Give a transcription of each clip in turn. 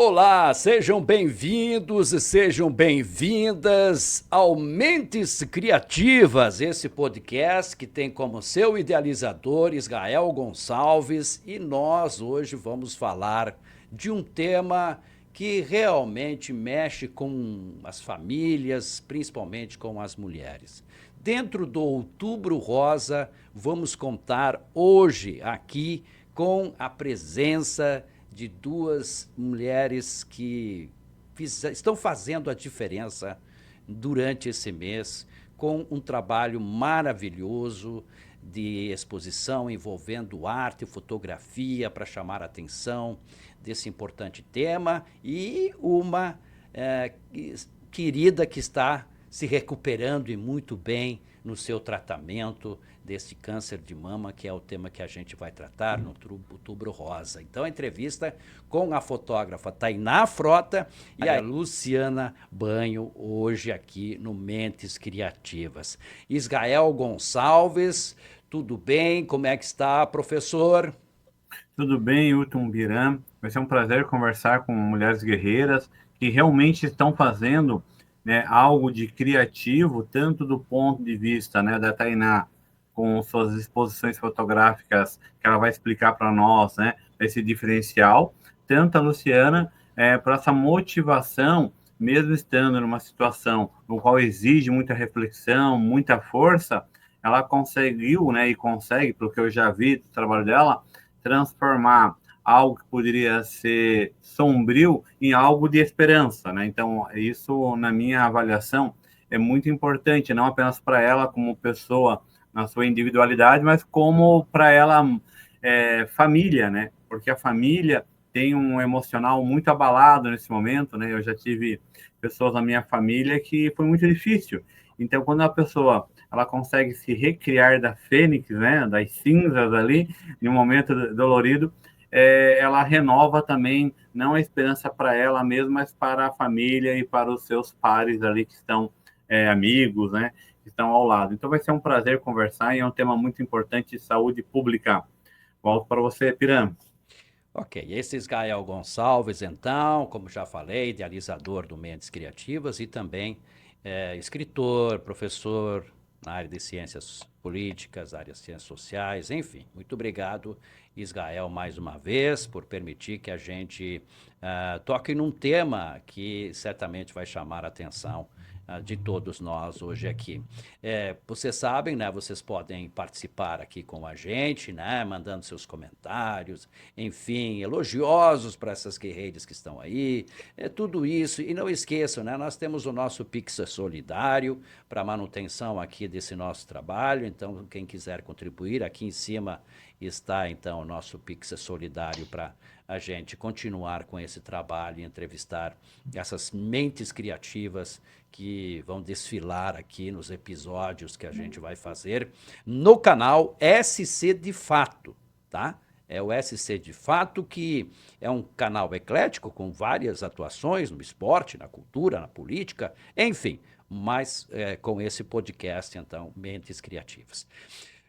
Olá, sejam bem-vindos e sejam bem-vindas ao Mentes Criativas, esse podcast que tem como seu idealizador Israel Gonçalves, e nós hoje vamos falar de um tema que realmente mexe com as famílias, principalmente com as mulheres. Dentro do Outubro Rosa, vamos contar hoje aqui com a presença de duas mulheres que estão fazendo a diferença durante esse mês, com um trabalho maravilhoso de exposição envolvendo arte e fotografia para chamar a atenção desse importante tema, e uma querida que está se recuperando e muito bem no seu tratamento desse câncer de mama, que é o tema que a gente vai tratar no Outubro Rosa. Então, a entrevista com a fotógrafa Tainá Frota e a Luciana Banho, hoje aqui no Mentes Criativas. Israel Gonçalves, tudo bem? Como é que está, professor? Tudo bem, Hilton Biram. Vai ser um prazer conversar com mulheres guerreiras que realmente estão fazendo, né, algo de criativo, tanto do ponto de vista, né, da Tainá, com suas exposições fotográficas, que ela vai explicar para nós, né, esse diferencial, tanto a Luciana, para essa motivação, mesmo estando numa situação no qual exige muita reflexão, muita força, ela conseguiu, né, e consegue, pelo que eu já vi do trabalho dela, transformar algo que poderia ser sombrio em algo de esperança, né? Então, isso, na minha avaliação, é muito importante, não apenas para ela como pessoa na sua individualidade, mas como para ela família, né? Porque a família tem um emocional muito abalado nesse momento, né? Eu já tive pessoas na minha família que foi muito difícil. Então, quando a pessoa ela consegue se recriar da fênix, né? Das cinzas ali, em um momento dolorido, ela renova também, não a esperança para ela mesma, mas para a família e para os seus pares ali que estão amigos, né? Que estão ao lado. Então vai ser um prazer conversar e é um tema muito importante de saúde pública. Volto para você, Piram. Ok, esse Israel Gonçalves, então, como já falei, idealizador do Mentes Criativas e também escritor, professor na área de ciências políticas, área de ciências sociais, enfim. Muito obrigado, Israel, mais uma vez, por permitir que a gente toque num tema que certamente vai chamar a atenção de todos nós hoje aqui. Vocês sabem, né? Vocês podem participar aqui com a gente, né? Mandando seus comentários, enfim, elogiosos para essas guerreiras que estão aí, tudo isso. E não esqueçam, né? Nós temos o nosso Pix Solidário para manutenção aqui desse nosso trabalho. Então, quem quiser contribuir, aqui em cima está então o nosso Pix Solidário para a gente continuar com esse trabalho e entrevistar essas mentes criativas que vão desfilar aqui nos episódios que a gente vai fazer no canal SC de Fato, tá? É o SC de Fato, que é um canal eclético com várias atuações no esporte, na cultura, na política, enfim, mas com esse podcast, então, Mentes Criativas.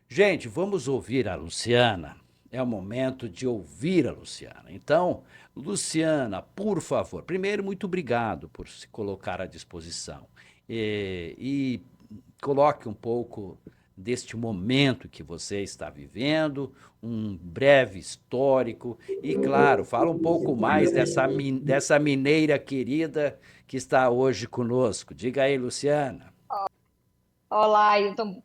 Gente, vamos ouvir a Luciana. É o momento de ouvir a Luciana. Então, Luciana, por favor, primeiro, muito obrigado por se colocar à disposição. E coloque um pouco deste momento que você está vivendo, um breve histórico e, claro, fala um pouco mais dessa mineira querida que está hoje conosco. Diga aí, Luciana. Olá, Hilton.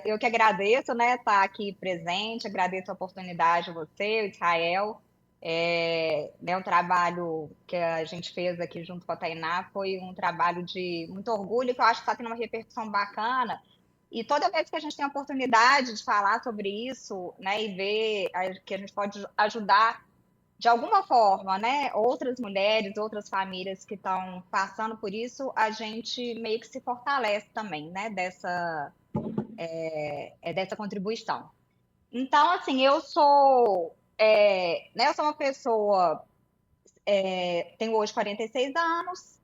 Eu que agradeço, né, estar aqui presente, agradeço a oportunidade a você, o Israel. O trabalho que a gente fez aqui junto com a Tainá foi um trabalho de muito orgulho, que eu acho que está tendo uma repercussão bacana. E toda vez que a gente tem a oportunidade de falar sobre isso, né, e ver que a gente pode ajudar de alguma forma, né, outras mulheres, outras famílias que estão passando por isso, a gente meio que se fortalece também, né, dessa contribuição. Então, assim, eu sou uma pessoa, tenho hoje 46 anos,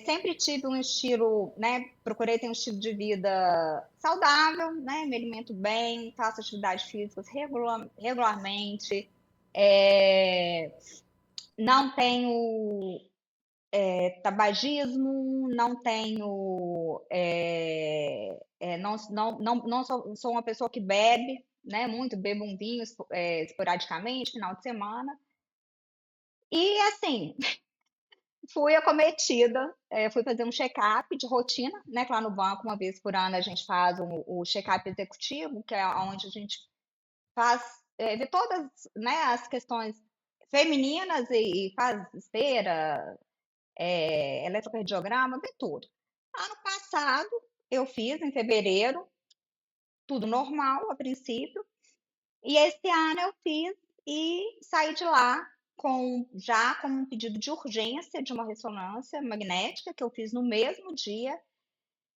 sempre tive um estilo, né, procurei ter um estilo de vida saudável, né, me alimento bem, faço atividades físicas regularmente, é, não tenho tabagismo, não tenho, não sou uma pessoa que bebe, né? Muito, bebo um vinho esporadicamente, final de semana. E assim, fui acometida, fui fazer um check-up de rotina, né? Que lá no banco, uma vez por ano, a gente faz o check-up executivo, que é onde a gente faz, vê todas, né, as questões femininas e faz esteira, eletrocardiograma, vê tudo. Ano passado, eu fiz em fevereiro, tudo normal a princípio, e esse ano eu fiz e saí de lá com um pedido de urgência de uma ressonância magnética que eu fiz no mesmo dia,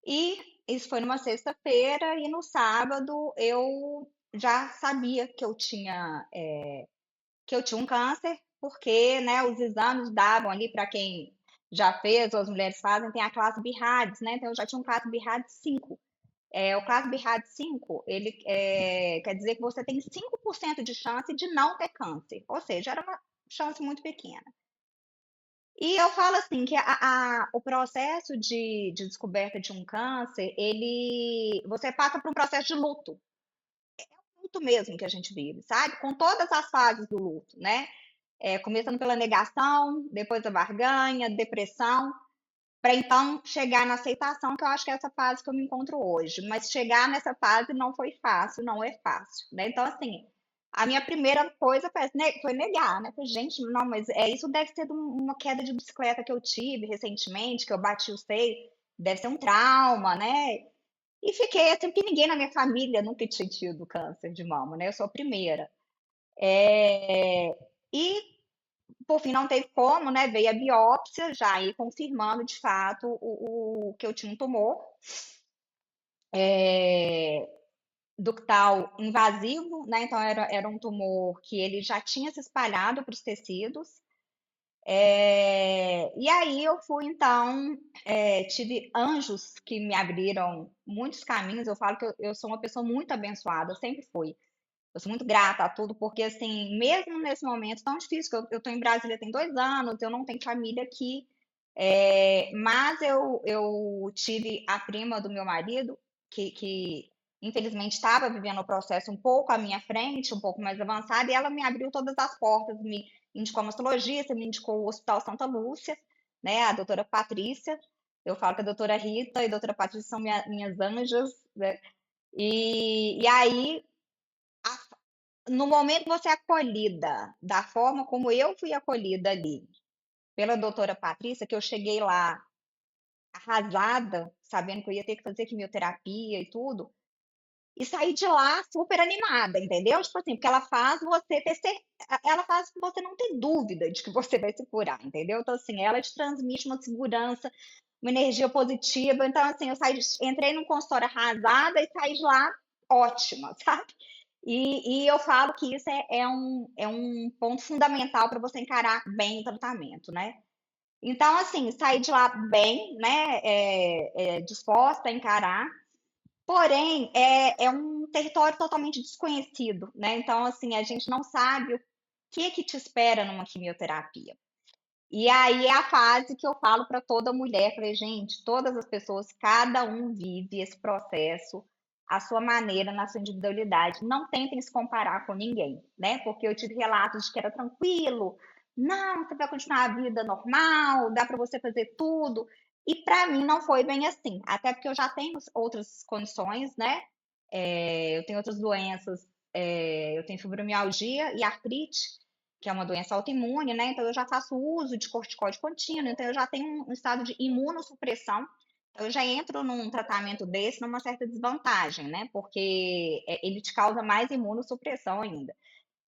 e isso foi numa sexta-feira, e no sábado eu já sabia que eu tinha um câncer, porque, né, os exames davam ali para quem já fez, ou as mulheres fazem, tem a classe BIRADS, né? Então eu já tinha um classe BIRADS 5. O classe BIRADS 5, ele quer dizer que você tem 5% de chance de não ter câncer, ou seja, era uma chance muito pequena. E eu falo assim que o processo de descoberta de um câncer, você passa por um processo de luto, luto mesmo que a gente vive, sabe? Com todas as fases do luto, né? Começando pela negação, depois a barganha, depressão, para então chegar na aceitação, que eu acho que é essa fase que eu me encontro hoje. Mas chegar nessa fase não foi fácil, não é fácil, né? Então, assim, a minha primeira coisa foi negar, né? Falei, gente, não, mas isso deve ser de uma queda de bicicleta que eu tive recentemente, que eu bati o seio, deve ser um trauma, né? E fiquei assim, porque ninguém na minha família nunca tinha tido câncer de mama, né? Eu sou a primeira. E por fim, não teve como, né? Veio a biópsia, já aí confirmando de fato o que eu tinha um tumor ductal invasivo, né? Então era um tumor que ele já tinha se espalhado para os tecidos. E aí eu fui, então, tive anjos que me abriram muitos caminhos. Eu falo que eu sou uma pessoa muito abençoada, sempre fui. Eu sou muito grata a tudo, porque, assim, mesmo nesse momento tão difícil, que eu estou em Brasília tem 2 anos, eu não tenho família aqui, mas eu tive a prima do meu marido, que infelizmente estava vivendo o processo um pouco à minha frente, um pouco mais avançado, e ela me abriu todas as portas, me indicou uma astrologista, me indicou o Hospital Santa Lúcia, né, a doutora Patrícia. Eu falo que a doutora Rita e a doutora Patrícia são minhas anjas, né? E aí, no momento que você é acolhida da forma como eu fui acolhida ali pela doutora Patrícia, que eu cheguei lá arrasada, sabendo que eu ia ter que fazer quimioterapia e tudo, e saí de lá super animada, entendeu? Tipo assim, porque ela faz você não ter dúvida de que você vai se curar, entendeu? Então, assim, ela te transmite uma segurança, uma energia positiva. Então, assim, entrei num consultório arrasada e saí de lá ótima, sabe? E eu falo que isso é um ponto fundamental para você encarar bem o tratamento, né? Então, assim, saí de lá bem, né? Disposta a encarar. Porém, é um território totalmente desconhecido, né? Então, assim, a gente não sabe o que te espera numa quimioterapia. E aí é a fase que eu falo para toda mulher, falei, gente, todas as pessoas, cada um vive esse processo à sua maneira, na sua individualidade. Não tentem se comparar com ninguém, né? Porque eu tive relatos de que era tranquilo, não, você vai continuar a vida normal, dá para você fazer tudo. E para mim não foi bem assim, até porque eu já tenho outras condições, né? Eu tenho outras doenças, eu tenho fibromialgia e artrite, que é uma doença autoimune, né? Então eu já faço uso de corticóide contínuo, então eu já tenho um estado de imunossupressão. Então eu já entro num tratamento desse numa certa desvantagem, né? Porque ele te causa mais imunossupressão ainda.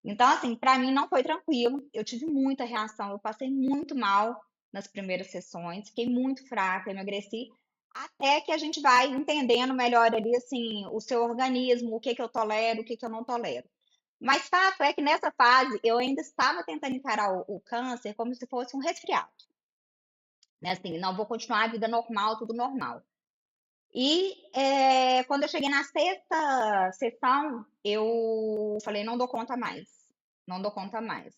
Então, assim, para mim não foi tranquilo. Eu tive muita reação, eu passei muito mal nas primeiras sessões, fiquei muito fraca, emagreci, até que a gente vai entendendo melhor ali, assim, o seu organismo, o que que eu tolero, o que que eu não tolero. Mas fato é que nessa fase eu ainda estava tentando encarar o câncer como se fosse um resfriado, né? Assim, não vou continuar a vida normal, tudo normal. E quando eu cheguei na sexta sessão, eu falei, não dou conta mais, não dou conta mais.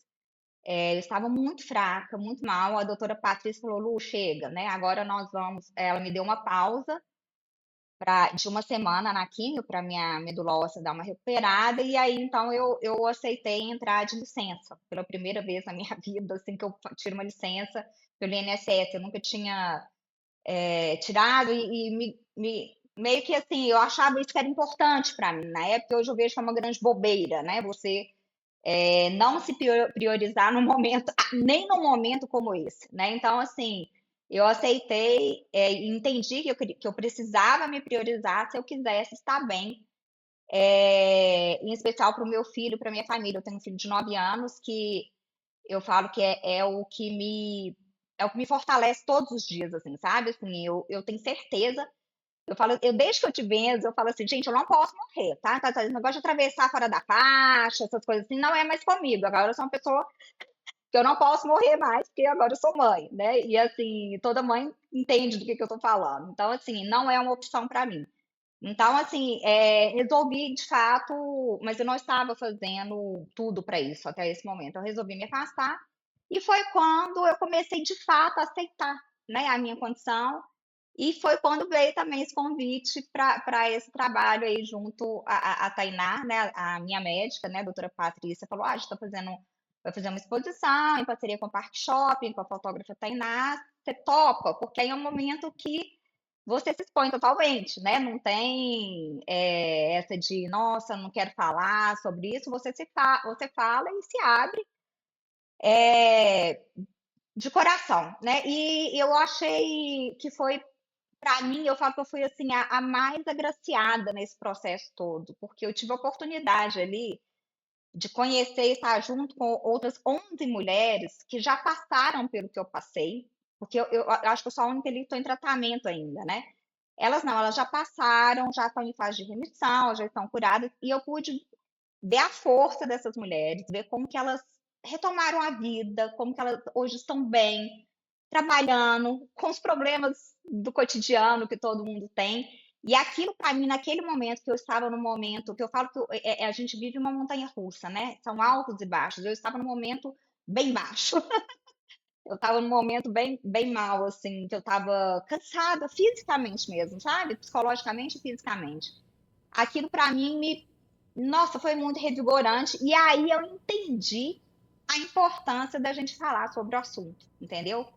eu estava muito fraca, muito mal. A doutora Patrícia falou: Lu, chega, né? Agora nós vamos. Ela me deu uma pausa de uma semana na químio para minha medula óssea dar uma recuperada, e aí então eu aceitei entrar de licença pela primeira vez na minha vida, assim que eu tiro uma licença pelo INSS. Eu nunca tinha tirado e meio que assim, eu achava isso que era importante para mim. Na época, hoje eu vejo que é uma grande bobeira, né? Você não se priorizar no momento, nem num momento como esse, né? Então, assim, eu aceitei e entendi que eu precisava me priorizar se eu quisesse estar bem, em especial para o meu filho, para minha família. Eu tenho um filho de 9 anos que eu falo que é o que me fortalece todos os dias, assim, sabe? Assim, eu tenho certeza. Eu falo, desde que eu te benzo, eu falo assim, gente, eu não posso morrer, tá? Esse negócio de atravessar fora da faixa, essas coisas assim, não é mais comigo. Agora eu sou uma pessoa que eu não posso morrer mais, porque agora eu sou mãe, né? E assim, toda mãe entende do que eu tô falando. Então, assim, não é uma opção para mim. Então, assim, resolvi de fato, mas eu não estava fazendo tudo para isso até esse momento. Eu resolvi me afastar e foi quando eu comecei de fato a aceitar, né, a minha condição. E foi quando veio também esse convite para esse trabalho aí junto a Tainá, né, a minha médica, né, a doutora Patrícia, falou: a gente vai fazer uma exposição em parceria com o Parque Shopping, com a fotógrafa Tainá, você topa? Porque aí é um momento que você se expõe totalmente, né? Não tem essa de, nossa, não quero falar sobre isso. Você fala e se abre é, de coração, né? E eu achei que foi, para mim, eu falo que eu fui assim a mais agraciada nesse processo todo, porque eu tive a oportunidade ali de conhecer e estar junto com outras 11 mulheres que já passaram pelo que eu passei, porque eu acho que eu sou a única ali que estou em tratamento ainda, né? Elas não, elas já passaram, já estão em fase de remissão, já estão curadas, e eu pude ver a força dessas mulheres, ver como que elas retomaram a vida, como que elas hoje estão bem, trabalhando, com os problemas do cotidiano que todo mundo tem. E aquilo, para mim, naquele momento que eu estava no momento, que eu falo que a gente vive uma montanha russa, né? São altos e baixos. Eu estava no momento bem baixo. Eu estava num momento bem, bem mal, assim, que eu estava cansada fisicamente mesmo, sabe? Psicologicamente e fisicamente. Aquilo para mim nossa, foi muito revigorante. E aí eu entendi a importância da gente falar sobre o assunto, entendeu?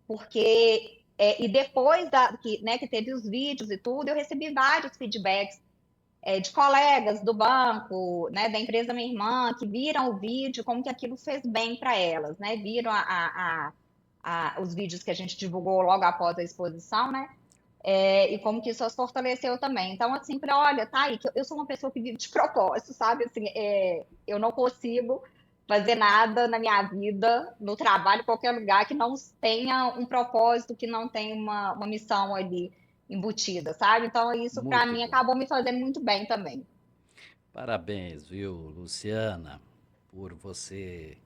Porque e depois que teve os vídeos e tudo, eu recebi vários feedbacks de colegas do banco, né, da empresa da minha irmã, que viram o vídeo, como que aquilo fez bem para elas, né? Viram os vídeos que a gente divulgou logo após a exposição, né? E como que isso as fortaleceu também. Então, assim, falei, olha, tá aí, que eu sou uma pessoa que vive de propósito, sabe? Assim, eu não consigo fazer nada na minha vida, no trabalho, em qualquer lugar, que não tenha um propósito, que não tenha uma missão ali embutida, sabe? Então, isso para Muito mim bom. acabou me fazendo muito bem também. Parabéns, viu, Luciana, por você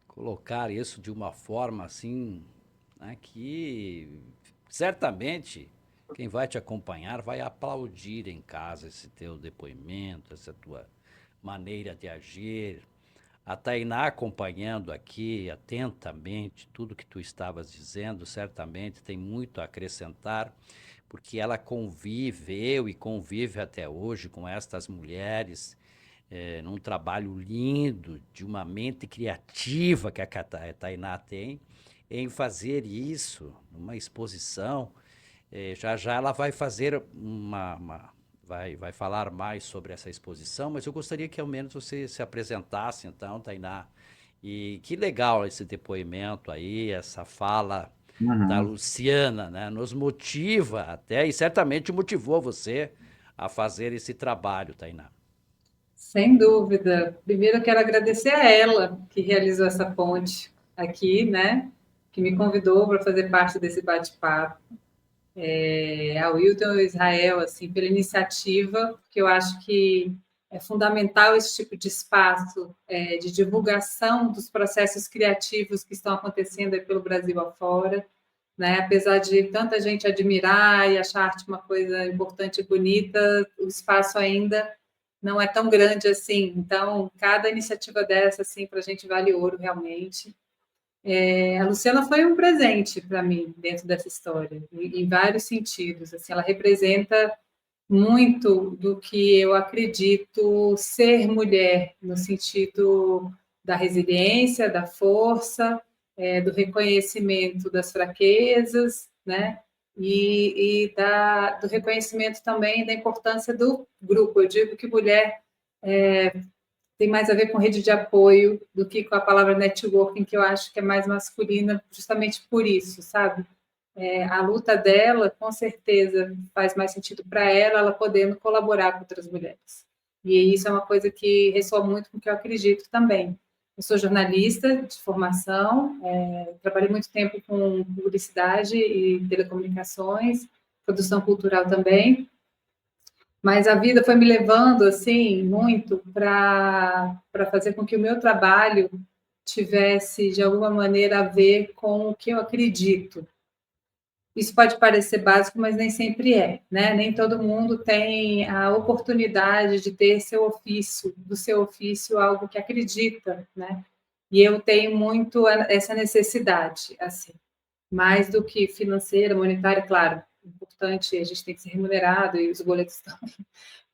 colocar isso de uma forma assim, né, que certamente quem vai te acompanhar vai aplaudir em casa esse teu depoimento, essa tua maneira de agir. A Tainá acompanhando aqui atentamente tudo que tu estavas dizendo, certamente tem muito a acrescentar, porque ela conviveu e convive até hoje com estas mulheres num trabalho lindo, de uma mente criativa que a Tainá tem, em fazer isso, numa exposição. Já já ela vai fazer vai falar mais sobre essa exposição, mas eu gostaria que ao menos você se apresentasse então, Tainá. E que legal esse depoimento aí, essa fala da Uhum. Luciana, né? Nos motiva até, e certamente motivou você a fazer esse trabalho, Tainá. Sem dúvida. Primeiro, eu quero agradecer a ela que realizou essa ponte aqui, né? Que me convidou para fazer parte desse bate-papo. Ao Wilton e ao Israel, assim, pela iniciativa, que eu acho que é fundamental esse tipo de espaço de divulgação dos processos criativos que estão acontecendo aí pelo Brasil afora, né? Apesar de tanta gente admirar e achar a arte uma coisa importante e bonita, o espaço ainda não é tão grande assim. Então, cada iniciativa dessa, assim, para a gente vale ouro, realmente. A Luciana foi um presente para mim dentro dessa história, em vários sentidos. Assim, ela representa muito do que eu acredito ser mulher, no sentido da resiliência, da força, do reconhecimento das fraquezas, né? Do reconhecimento também da importância do grupo. Eu digo que mulher tem mais a ver com rede de apoio do que com a palavra networking, que eu acho que é mais masculina, justamente por isso, sabe? A luta dela, com certeza, faz mais sentido para ela, ela podendo colaborar com outras mulheres. E isso é uma coisa que ressoa muito com o que eu acredito também. Eu sou jornalista de formação, trabalhei muito tempo com publicidade e telecomunicações, produção cultural também, mas a vida foi me levando, assim, muito para fazer com que o meu trabalho tivesse, de alguma maneira, a ver com o que eu acredito. Isso pode parecer básico, mas nem sempre é, né? Nem todo mundo tem a oportunidade de ter do seu ofício, algo que acredita, né? E eu tenho muito essa necessidade, assim, mais do que financeira, monetária, claro, importante, a gente tem que ser remunerado e os boletos estão.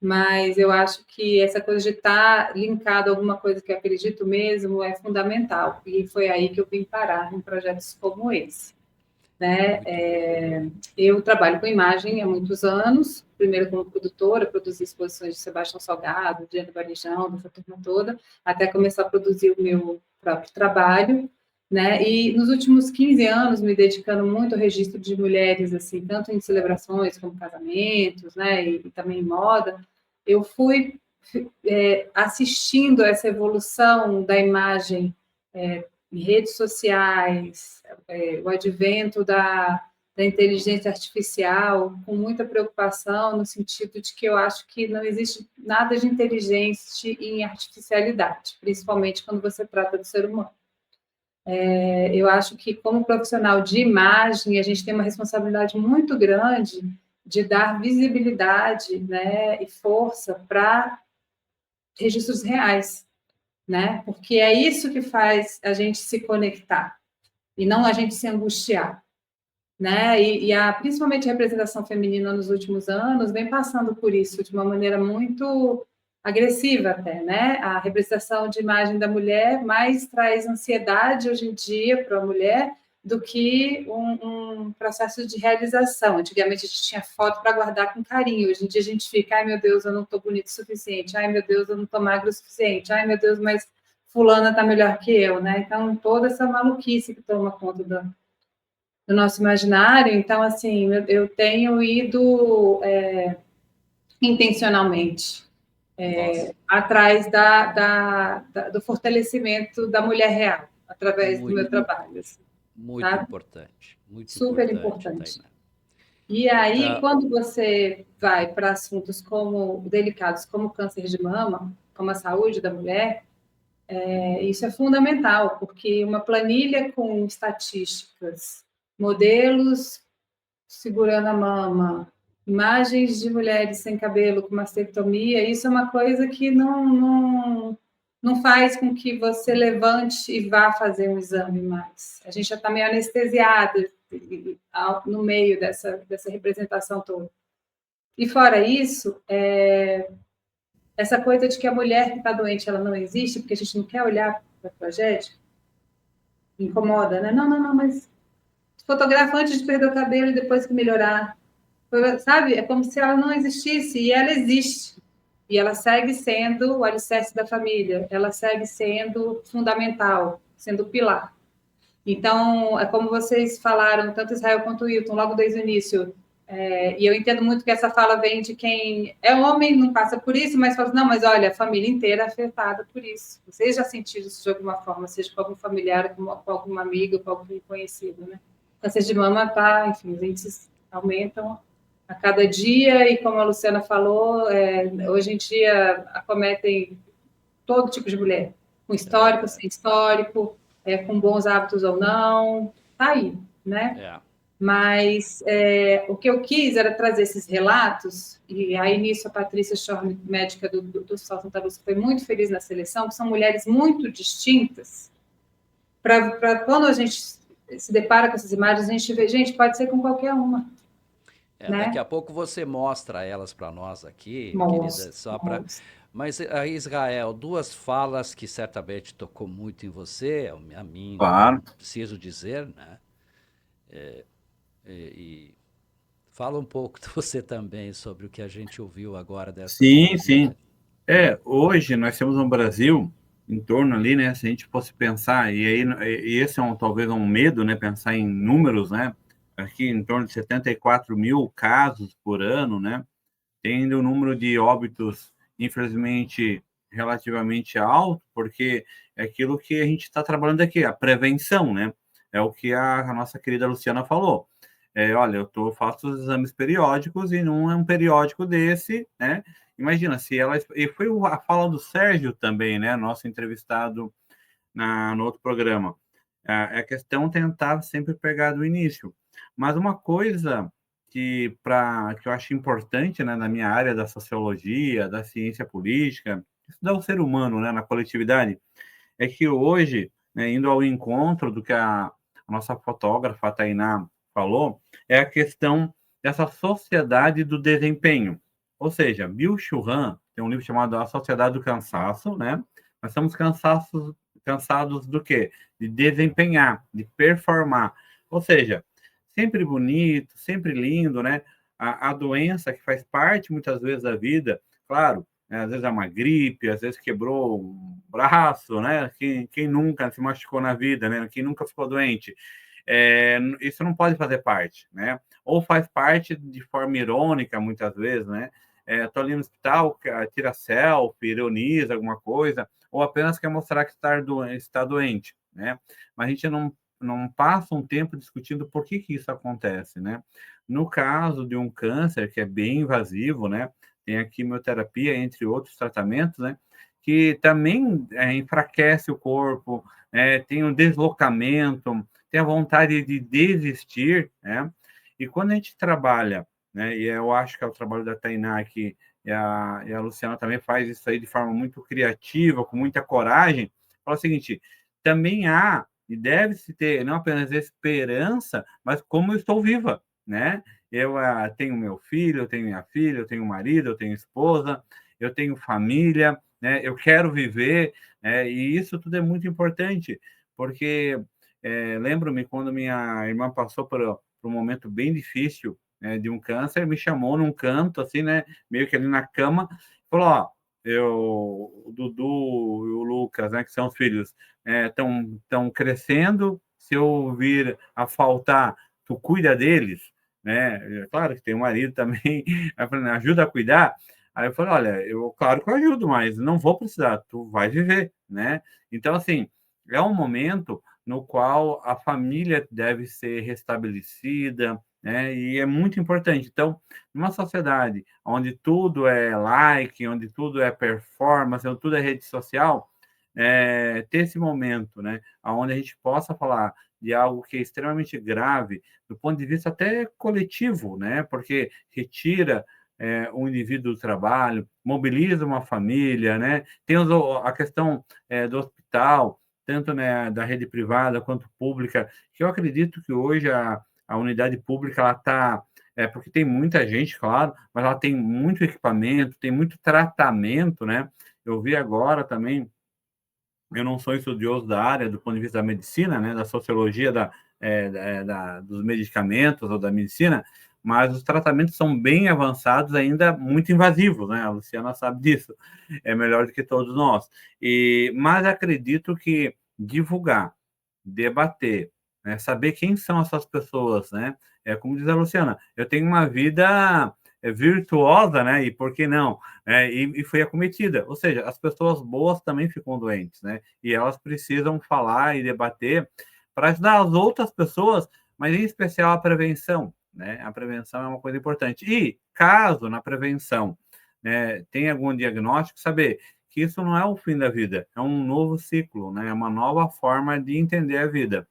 Mas eu acho que essa coisa de estar linkado a alguma coisa que eu acredito mesmo é fundamental. E foi aí que eu vim parar em projetos como esse. Né? Eu trabalho com imagem há muitos anos, primeiro como produtora, produzi exposições de Sebastião Salgado, Diana Barijão, dessa turma toda, até começar a produzir o meu próprio trabalho, né? E nos últimos 15 anos, me dedicando muito ao registro de mulheres, assim, tanto em celebrações como casamentos, né? E também em moda, eu fui assistindo essa evolução da imagem em redes sociais, o advento da inteligência artificial, com muita preocupação, no sentido de que eu acho que não existe nada de inteligente em artificialidade, principalmente quando você trata do ser humano. Eu acho que, como profissional de imagem, a gente tem uma responsabilidade muito grande de dar visibilidade, né, e força para registros reais, né? Porque é isso que faz a gente se conectar e não a gente se angustiar, né? Principalmente a representação feminina nos últimos anos vem passando por isso de uma maneira muito agressiva até, né? A representação de imagem da mulher mais traz ansiedade hoje em dia para a mulher do que um processo de realização. Antigamente a gente tinha foto para guardar com carinho, hoje em dia a gente fica, ai meu Deus, eu não estou bonito o suficiente, ai meu Deus, eu não estou magro o suficiente, ai meu Deus, mas fulana está melhor que eu, né? Então, toda essa maluquice que toma conta do nosso imaginário. Então, assim, eu tenho ido intencionalmente atrás do fortalecimento da mulher real, através do meu trabalho. Assim, muito sabe? importante. Muito super importante. E aí, quando você vai para assuntos como delicados, como câncer de mama, como a saúde da mulher, isso é fundamental, porque uma planilha com estatísticas, modelos segurando a mama, imagens de mulheres sem cabelo com mastectomia, isso é uma coisa que não faz com que você levante e vá fazer um exame mais. A gente já está meio anestesiada no meio dessa representação toda. E fora isso, essa coisa de que a mulher que está doente, ela não existe, porque a gente não quer olhar para a tragédia, incomoda, né? Não, mas fotografa antes de perder o cabelo e depois que melhorar. Sabe? É como se ela não existisse, e ela existe. E ela segue sendo o alicerce da família, ela segue sendo fundamental, sendo pilar. Então, é como vocês falaram, tanto Israel quanto o Hilton, logo desde o início, e eu entendo muito que essa fala vem de quem é homem, não passa por isso, mas fala, não, mas olha, a família inteira é afetada por isso. Vocês já sentiram isso de alguma forma, seja com algum familiar, com alguma amiga, com algum conhecido, né? Câncer de mama tá, enfim, os índices aumentam a cada dia, e como a Luciana falou, hoje em dia acometem todo tipo de mulher, com histórico, sem histórico, com bons hábitos ou não, tá aí, né? Mas o que eu quis era trazer esses relatos, e aí nisso a Patrícia Schorn, médica do Hospital Santa Lúcia, foi muito feliz na seleção, que são mulheres muito distintas, para quando a gente se depara com essas imagens, a gente vê, gente, pode ser com qualquer uma. Né? Daqui a pouco você mostra elas para nós aqui, Mostra, querida, Mas aí, Israel, duas falas que certamente tocou muito em você, a mim, Claro. não preciso dizer, né? E fala um pouco de você também sobre o que a gente ouviu agora dessas Sim, duas sim. mulheres. Hoje nós temos no Brasil, em torno ali, né, se a gente fosse pensar, e aí e esse é talvez um medo, né, pensar em números, né, aqui em torno de 74 mil casos por ano, né, tendo um número de óbitos, infelizmente, relativamente alto, porque é aquilo que a gente está trabalhando aqui, a prevenção, né, é o que a nossa querida Luciana falou. Olha, faço os exames periódicos e não é um periódico desse, né? Imagina, se ela. E foi a fala do Sérgio também, né? Nosso entrevistado no outro programa. É a questão tentar sempre pegar do início. Mas uma coisa que eu acho importante, né, na minha área da sociologia, da ciência política, estudar o ser humano, né, na coletividade, é que hoje, né, indo ao encontro do que a nossa fotógrafa, a Tainá, falou, é a questão dessa sociedade do desempenho. Ou seja, Bill Churran tem um livro chamado A Sociedade do Cansaço, né? Nós estamos cansados do quê? De desempenhar, de performar. Ou seja, sempre bonito, sempre lindo, né? A doença que faz parte, muitas vezes, da vida, claro, né? Às vezes é uma gripe, às vezes quebrou um braço, né? Quem nunca se machucou na vida, né? Quem nunca ficou doente? Isso não pode fazer parte, né? Ou faz parte de forma irônica, muitas vezes, né? Estou ali no hospital, tira selfie, ironiza alguma coisa, ou apenas quer mostrar que está doente, né? Mas a gente não passa um tempo discutindo por que isso acontece, né? No caso de um câncer que é bem invasivo, né? Tem a quimioterapia, entre outros tratamentos, né? Que também enfraquece o corpo, tem um deslocamento, tem a vontade de desistir, né? E quando a gente trabalha, né? E eu acho que é o trabalho da Tainá aqui, e a Luciana também faz isso aí de forma muito criativa, com muita coragem, fala o seguinte, também há e deve-se ter não apenas esperança, mas como eu estou viva, né? Eu tenho meu filho, eu tenho minha filha, eu tenho marido, eu tenho esposa, eu tenho família, né? Eu quero viver, e isso tudo é muito importante, porque lembro-me quando minha irmã passou por um momento bem difícil, né, de um câncer, me chamou num canto, assim, né, meio que ali na cama, falou, ó, o Dudu e o Lucas, né, que são os filhos, estão crescendo, se eu vir a faltar, tu cuida deles, né? Claro que tem um marido também, aí eu falei, ajuda a cuidar. Aí eu falei, olha, claro que eu ajudo, mas não vou precisar, tu vai viver, né? Então, assim, é um momento no qual a família deve ser restabelecida, né? E é muito importante. Então, numa sociedade onde tudo é like, onde tudo é performance, onde tudo é rede social, ter esse momento, né, onde a gente possa falar de algo que é extremamente grave, do ponto de vista até coletivo, né, porque retira um indivíduo do trabalho, mobiliza uma família, né, tem a questão do hospital, tanto, né, da rede privada quanto pública, que eu acredito que hoje a unidade pública ela está porque tem muita gente, claro, mas ela tem muito equipamento, tem muito tratamento, né? Eu vi agora também, eu não sou estudioso da área do ponto de vista da medicina, né, da sociologia dos medicamentos ou da medicina, mas os tratamentos são bem avançados, ainda muito invasivos, né? A Luciana sabe disso, é melhor do que todos nós. Mas acredito que divulgar, debater, né, saber quem são essas pessoas, né? Como diz a Luciana, eu tenho uma vida virtuosa, né? E por que não? E foi acometida. Ou seja, as pessoas boas também ficam doentes, né? E elas precisam falar e debater para ajudar as outras pessoas, mas em especial a prevenção, né? A prevenção é uma coisa importante. E caso na prevenção, né, tenha algum diagnóstico, saber que isso não é o fim da vida, é um novo ciclo, né? É uma nova forma de entender a vida.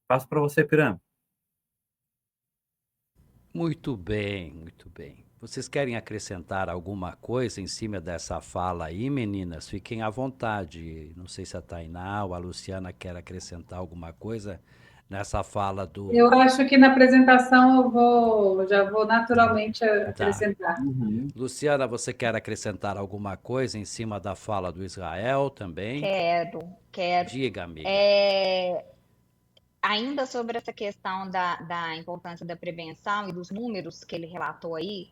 Passo para você, Piran. Muito bem, muito bem. Vocês querem acrescentar alguma coisa em cima dessa fala aí, meninas? Fiquem à vontade. Não sei se a Tainá ou a Luciana quer acrescentar alguma coisa nessa fala do. Eu acho que na apresentação já vou naturalmente Tá. acrescentar. Uhum. Luciana, você quer acrescentar alguma coisa em cima da fala do Israel também? Quero. Diga, amiga. É, ainda sobre essa questão da importância da prevenção e dos números que ele relatou aí,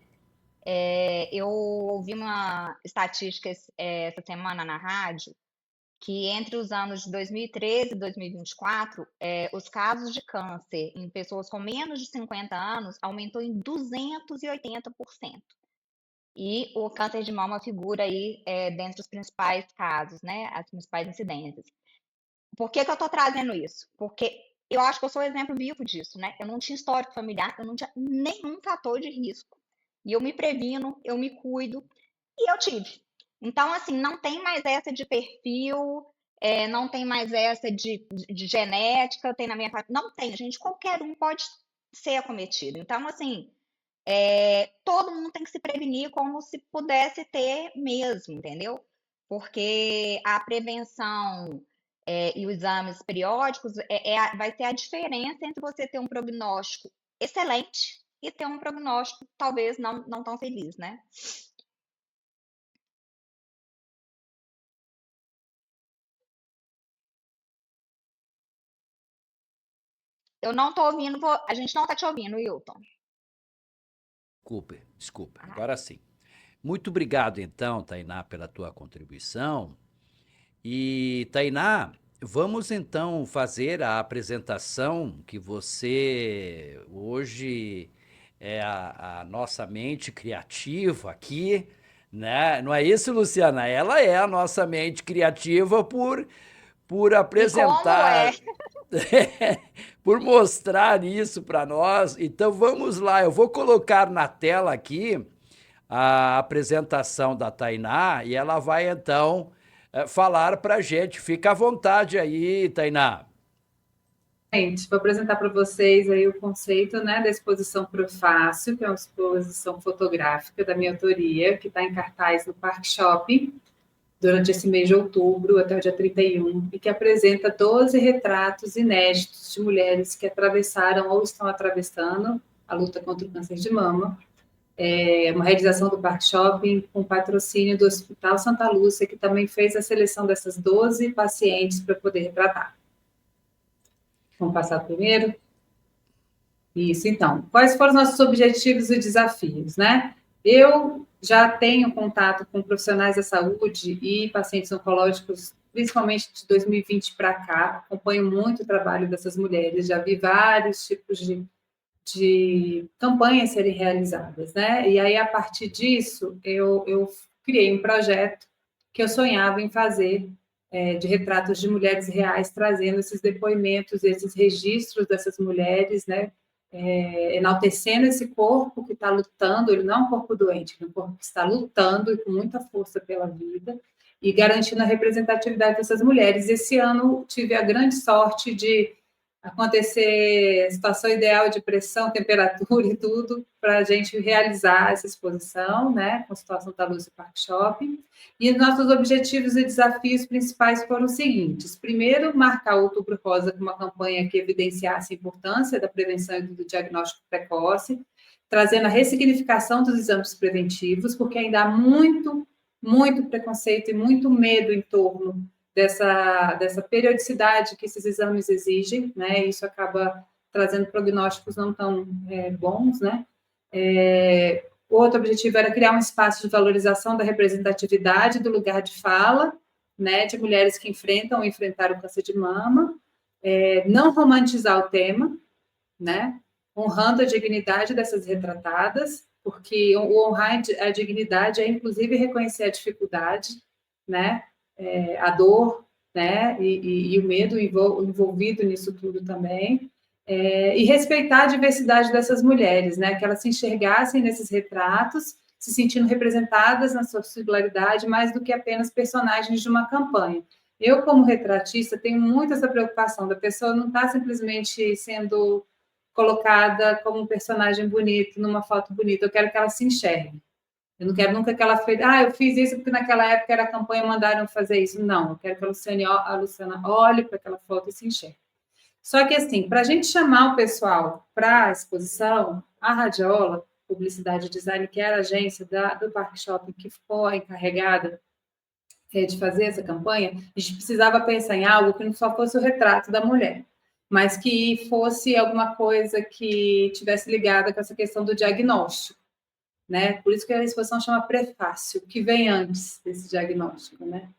eu ouvi uma estatística essa semana na rádio que entre os anos de 2013 e 2024, os casos de câncer em pessoas com menos de 50 anos aumentou em 280%. E o câncer de mama figura aí dentre os principais casos, né? As principais incidências. Por que que eu estou trazendo isso? Porque eu acho que eu sou exemplo vivo disso, né? Eu não tinha histórico familiar, eu não tinha nenhum fator de risco. E eu me previno, eu me cuido, e eu tive. Então, assim, não tem mais essa de perfil, não tem mais essa de genética, tem na minha família. Não tem, gente, qualquer um pode ser acometido. Então, assim, todo mundo tem que se prevenir como se pudesse ter mesmo, entendeu? Porque a prevenção e os exames periódicos vai ser a diferença entre você ter um prognóstico excelente e ter um prognóstico talvez não tão feliz, né? Eu não tô ouvindo, a gente não tá te ouvindo, Wilton. Desculpe, desculpe. Agora sim. Muito obrigado, então, Tainá, pela tua contribuição. E, Tainá, vamos então fazer a apresentação que você hoje é a nossa mente criativa aqui, né? Não é isso, Luciana? Ela é a nossa mente criativa por E como é? apresentar, por mostrar isso para nós. Então vamos lá, eu vou colocar na tela aqui a apresentação da Tainá e ela vai então falar para a gente. Fica à vontade aí, Tainá. Gente, vou apresentar para vocês aí o conceito, né, da exposição Profácio, que é uma exposição fotográfica da minha autoria, que está em cartaz no Parque Shopping durante esse mês de outubro até o dia 31, e que apresenta 12 retratos inéditos de mulheres que atravessaram ou estão atravessando a luta contra o câncer de mama. É uma realização do Parque Shopping com patrocínio do Hospital Santa Lúcia, que também fez a seleção dessas 12 pacientes para poder retratar. Vamos passar primeiro? Isso, então. Quais foram os nossos objetivos e desafios, né? Eu já tenho contato com profissionais da saúde e pacientes oncológicos, principalmente de 2020 para cá, acompanho muito o trabalho dessas mulheres, já vi vários tipos de campanhas serem realizadas, né? E aí, a partir disso, eu criei um projeto que eu sonhava em fazer de retratos de mulheres reais, trazendo esses depoimentos, esses registros dessas mulheres, né? Enaltecendo esse corpo que está lutando, ele não é um corpo doente, é um corpo que está lutando e com muita força pela vida, e garantindo a representatividade dessas mulheres. Esse ano tive a grande sorte de acontecer situação ideal de pressão, temperatura e tudo, para a gente realizar essa exposição, né, com a situação da Luz e Park Shopping. E nossos objetivos e desafios principais foram os seguintes: primeiro, marcar o Outubro Rosa com uma campanha que evidenciasse a importância da prevenção e do diagnóstico precoce, trazendo a ressignificação dos exames preventivos, porque ainda há muito preconceito e muito medo em torno dessa periodicidade que esses exames exigem, né? Isso acaba trazendo prognósticos não tão bons, né? Outro objetivo era criar um espaço de valorização da representatividade do lugar de fala, né, de mulheres que enfrentam ou enfrentaram o câncer de mama, não romantizar o tema, né, honrando a dignidade dessas retratadas, porque o honrar a dignidade é, inclusive, reconhecer a dificuldade, né, a dor, né, e o medo envolvido nisso tudo também, e respeitar a diversidade dessas mulheres, né, que elas se enxergassem nesses retratos, se sentindo representadas na sua singularidade, mais do que apenas personagens de uma campanha. Eu, como retratista, tenho muito essa preocupação da pessoa não estar simplesmente sendo colocada como um personagem bonito, numa foto bonita. Eu quero que ela se enxergue. Eu não quero nunca que ela fez, eu fiz isso porque naquela época era a campanha, mandaram fazer isso. Não, eu quero que a Luciana olhe para aquela foto e se enxergue. Só que, assim, para a gente chamar o pessoal para a exposição, a Radiola, Publicidade e Design, que era a agência do Parque Shopping, que ficou encarregada de fazer essa campanha, a gente precisava pensar em algo que não só fosse o retrato da mulher, mas que fosse alguma coisa que tivesse ligada com essa questão do diagnóstico, né? Por isso que a exposição chama Prefácio, que vem antes desse diagnóstico, né?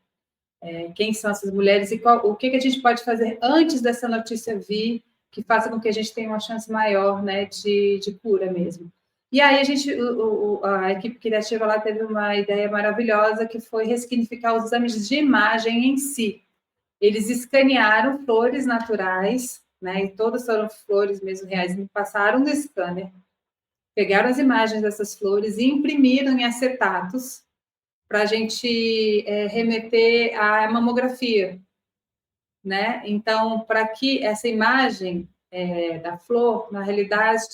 Quem são essas mulheres e o que a gente pode fazer antes dessa notícia vir, que faça com que a gente tenha uma chance maior, né, de cura mesmo. E aí a equipe criativa lá teve uma ideia maravilhosa, que foi ressignificar os exames de imagem em si. Eles escanearam flores naturais, né, e todas foram flores mesmo reais, e passaram no scanner, pegaram as imagens dessas flores e imprimiram em acetatos para a gente remeter à mamografia, né? Então, para que essa imagem da flor, na realidade,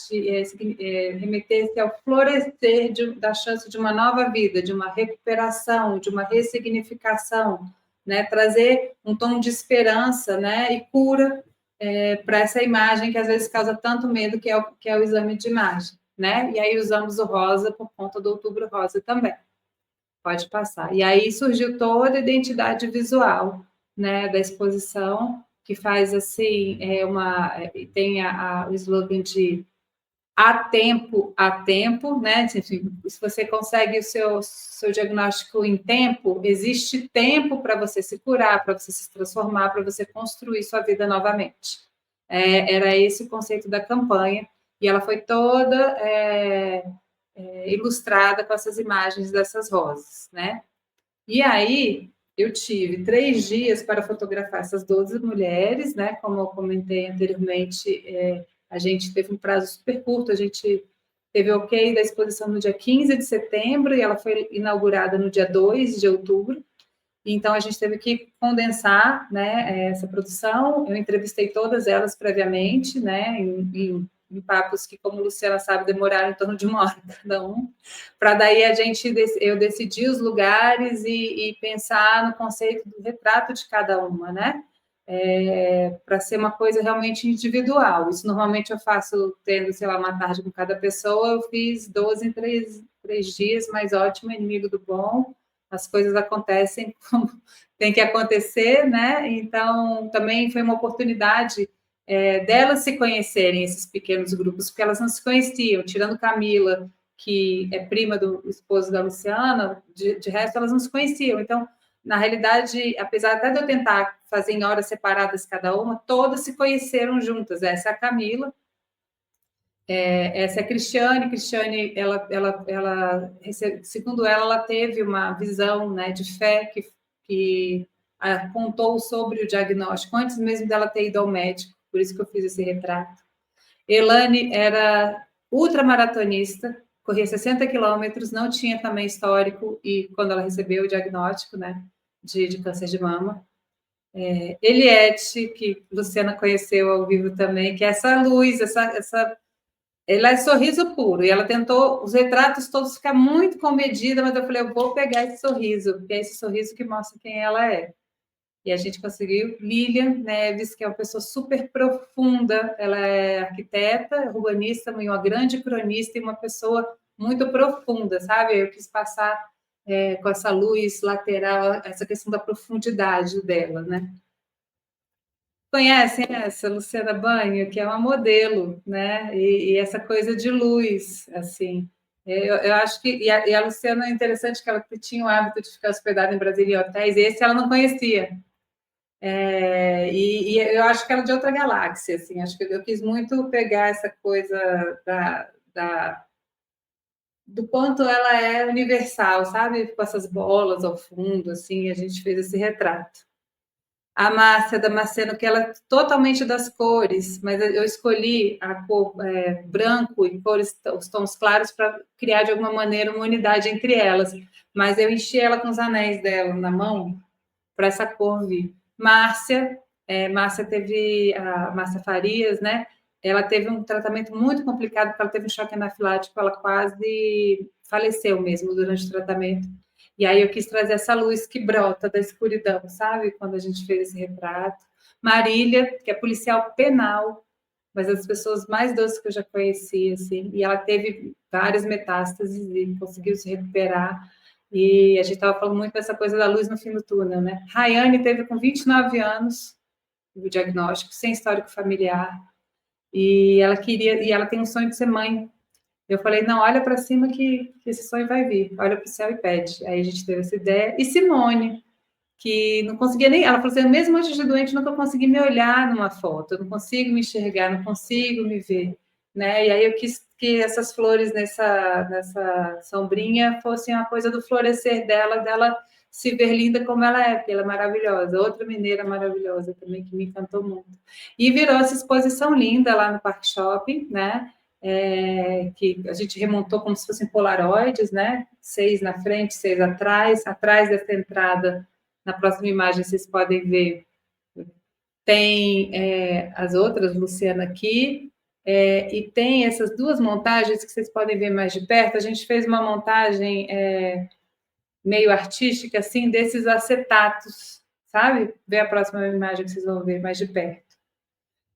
remetesse ao florescer da chance de uma nova vida, de uma recuperação, de uma ressignificação, né? Trazer um tom de esperança, né? E cura para essa imagem que às vezes causa tanto medo, que é o exame de imagem, né? E aí usamos o rosa por conta do Outubro Rosa também. Pode passar. E aí surgiu toda a identidade visual, né, da exposição, que faz assim, tem o slogan de há tempo, né? Enfim, se você consegue o seu diagnóstico em tempo, existe tempo para você se curar, para você se transformar, para você construir sua vida novamente. Era esse o conceito da campanha, e ela foi toda ilustrada com essas imagens dessas rosas, né? E aí, eu tive 3 dias para fotografar essas 12 mulheres, né? Como eu comentei anteriormente, a gente teve um prazo super curto, a gente teve o ok da exposição no dia 15 de setembro e ela foi inaugurada no dia 2 de outubro. Então, a gente teve que condensar, né, essa produção. Eu entrevistei todas elas previamente, né, em papos que, como a Luciana sabe, demoraram em torno de 1 hora cada um, para daí eu decidir os lugares e pensar no conceito do retrato de cada uma, né? Para ser uma coisa realmente individual. Isso normalmente eu faço tendo, sei lá, uma tarde com cada pessoa, eu fiz 12 em 3 dias, mas ótimo, inimigo do bom. As coisas acontecem como tem que acontecer, né? Então, também foi uma oportunidade delas se conhecerem, esses pequenos grupos, porque elas não se conheciam, tirando Camila, que é prima do esposo da Luciana, de resto elas não se conheciam. Então, na realidade, apesar até de eu tentar fazer em horas separadas cada uma, todas se conheceram juntas. Essa é a Camila, essa é a Cristiane. Cristiane, segundo ela teve uma visão, né, de fé que contou sobre o diagnóstico antes mesmo dela ter ido ao médico, por isso que eu fiz esse retrato. Elane era ultramaratonista, corria 60 quilômetros, não tinha também histórico, e quando ela recebeu o diagnóstico, né, de câncer de mama. Eliette, que Luciana conheceu ao vivo também, que é essa luz, ela é sorriso puro, e ela tentou os retratos todos ficar muito comedida, mas eu falei, eu vou pegar esse sorriso, porque é esse sorriso que mostra quem ela é. E a gente conseguiu. Lilian Neves, que é uma pessoa super profunda, ela é arquiteta, urbanista, uma grande cronista e uma pessoa muito profunda, sabe? Eu quis passar com essa luz lateral, essa questão da profundidade dela, né? Conhecem essa Luciana Banho, que é uma modelo, né? E essa coisa de luz, assim. Eu acho que... E a Luciana é interessante que ela tinha o hábito de ficar hospedada em Brasília em hotéis, e esse ela não conhecia. E eu acho que ela é de outra galáxia, assim. Acho que eu quis muito pegar essa coisa do quanto ela é universal, sabe? Com essas bolas ao fundo, assim, a gente fez esse retrato. A Márcia Damasceno, que ela é totalmente das cores, mas eu escolhi a cor branco e os tons claros para criar, de alguma maneira, uma unidade entre elas. Mas eu enchi ela com os anéis dela na mão para essa cor vir. Márcia teve a Márcia Farias, né? ela teve um tratamento muito complicado, porque ela teve um choque anafilático, ela quase faleceu mesmo durante o tratamento. E aí eu quis trazer essa luz que brota da escuridão, sabe? Quando a gente fez esse retrato. Marília, que é policial penal, mas das pessoas mais doces que eu já conheci, assim, e ela teve várias metástases e conseguiu se recuperar. E a gente estava falando muito dessa coisa da luz no fim do túnel, né? Rayane teve com 29 anos o diagnóstico, sem histórico familiar, e ela tem um sonho de ser mãe. Eu falei, não, olha para cima que esse sonho vai vir, olha para o céu e pede. Aí a gente teve essa ideia. E Simone, que não conseguia nem. Ela falou assim: mesmo antes de doente, nunca consegui me olhar numa foto, eu não consigo me enxergar, não consigo me ver. Né? E aí eu quis que essas flores nessa sombrinha fossem uma coisa do florescer dela se ver linda como ela é, porque ela é maravilhosa. Outra mineira maravilhosa também, que me encantou muito. E virou essa exposição linda lá no Parque Shopping, né? Que a gente remontou como se fossem polaroides, né? 6 na frente, 6 atrás. Atrás dessa entrada, na próxima imagem, vocês podem ver, tem as outras, Luciana, aqui, e tem essas duas montagens que vocês podem ver mais de perto. A gente fez uma montagem meio artística, assim, desses acetatos, sabe? Vê a próxima imagem que vocês vão ver mais de perto.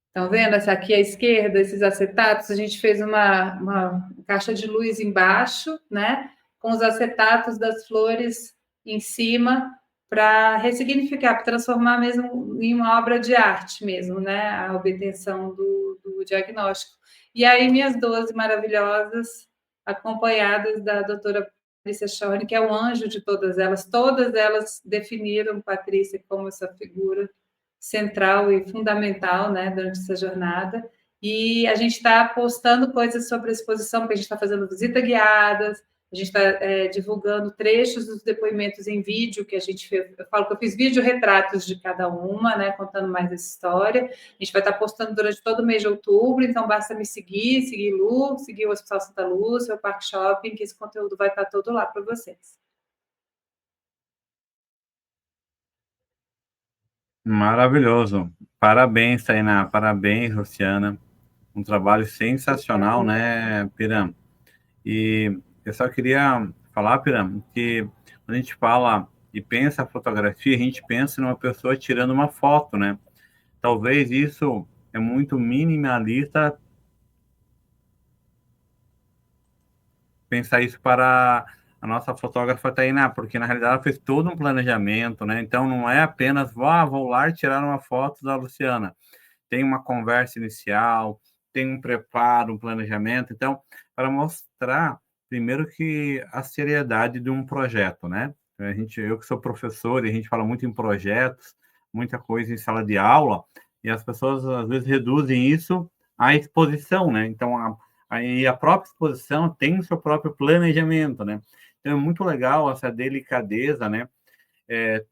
Estão vendo essa aqui à esquerda, esses acetatos? A gente fez uma caixa de luz embaixo, né? Com os acetatos das flores em cima, para ressignificar, para transformar mesmo em uma obra de arte mesmo, né? A obtenção do diagnóstico. E aí, minhas 12 maravilhosas, acompanhadas da doutora Patrícia Schorn, que é o anjo de todas elas definiram Patrícia como essa figura central e fundamental, né, durante essa jornada. E a gente está postando coisas sobre a exposição, porque a gente está fazendo visitas guiadas, a gente está divulgando trechos dos depoimentos em vídeo que a gente fez. Eu falo que eu fiz vídeo-retratos de cada uma, né, contando mais essa história. A gente vai estar postando durante todo o mês de outubro, então basta me seguir Lu, seguir o Hospital Santa Lúcia, o Parque Shopping, que esse conteúdo vai estar todo lá para vocês. Maravilhoso. Parabéns, Tainá. Parabéns, Luciana. Um trabalho sensacional, né, Piram? E eu só queria falar, Piram, que quando a gente fala e pensa a fotografia, a gente pensa numa pessoa tirando uma foto, né? Talvez isso é muito minimalista pensar isso para a nossa fotógrafa Tainá, porque na realidade ela fez todo um planejamento, né? Então não é apenas, vou lá tirar uma foto da Luciana. Tem uma conversa inicial, tem um preparo, um planejamento. Então, para mostrar, primeiro, que a seriedade de um projeto, né? Eu que sou professor, e a gente fala muito em projetos, muita coisa em sala de aula, e as pessoas às vezes reduzem isso à exposição, né? Então, a própria exposição tem o seu próprio planejamento, né? Então, é muito legal essa delicadeza, né?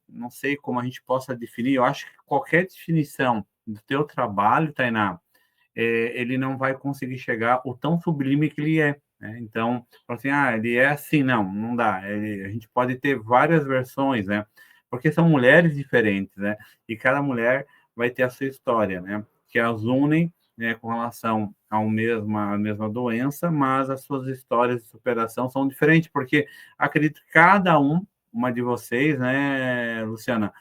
Não sei como a gente possa definir, eu acho que qualquer definição do teu trabalho, Tainá, ele não vai conseguir chegar o tão sublime que ele é, né? Então, assim, ele é assim, não dá. A gente pode ter várias versões, né? Porque são mulheres diferentes, né? E cada mulher vai ter a sua história, né? Que as unem, né, com relação à mesma doença, mas as suas histórias de superação são diferentes, porque acredito que cada uma de vocês, né, Luciana,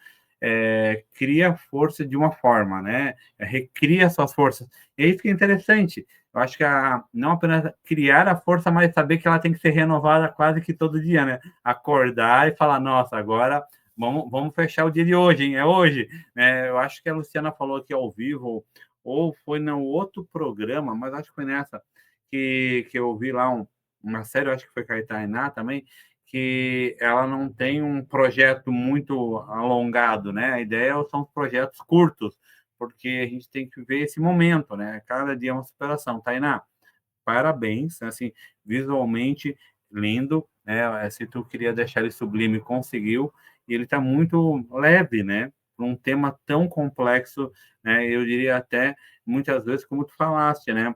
cria força de uma forma, né? Recria suas forças. E aí fica interessante. Eu acho que não apenas criar a força, mas saber que ela tem que ser renovada quase que todo dia, né? Acordar e falar, nossa, agora vamos fechar o dia de hoje, hein? É hoje. Eu acho que a Luciana falou aqui ao vivo, ou foi no outro programa, mas acho que foi nessa que eu vi lá uma série, eu acho que foi Caetainá também, que ela não tem um projeto muito alongado, né? A ideia são projetos curtos, porque a gente tem que ver esse momento, né? Cada dia é uma superação. Tainá, parabéns, assim, visualmente lindo, né? Se tu queria deixar ele sublime, conseguiu, e ele está muito leve, né? Para um tema tão complexo, né? Eu diria até, muitas vezes, como tu falaste, né?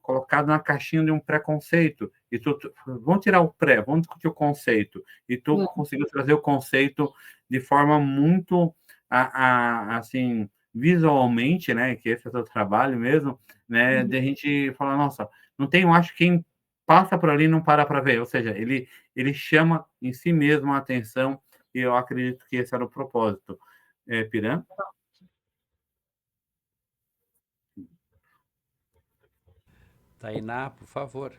Colocado na caixinha de um preconceito, e vamos tirar o vamos discutir o conceito, e tu conseguiu trazer o conceito de forma muito, assim, visualmente, né, que esse é o seu trabalho mesmo, né, de a gente falar, nossa, não tem, eu acho, quem passa por ali e não para ver, ou seja, ele chama em si mesmo a atenção, e eu acredito que esse era o propósito. Piran? Tainá, por favor.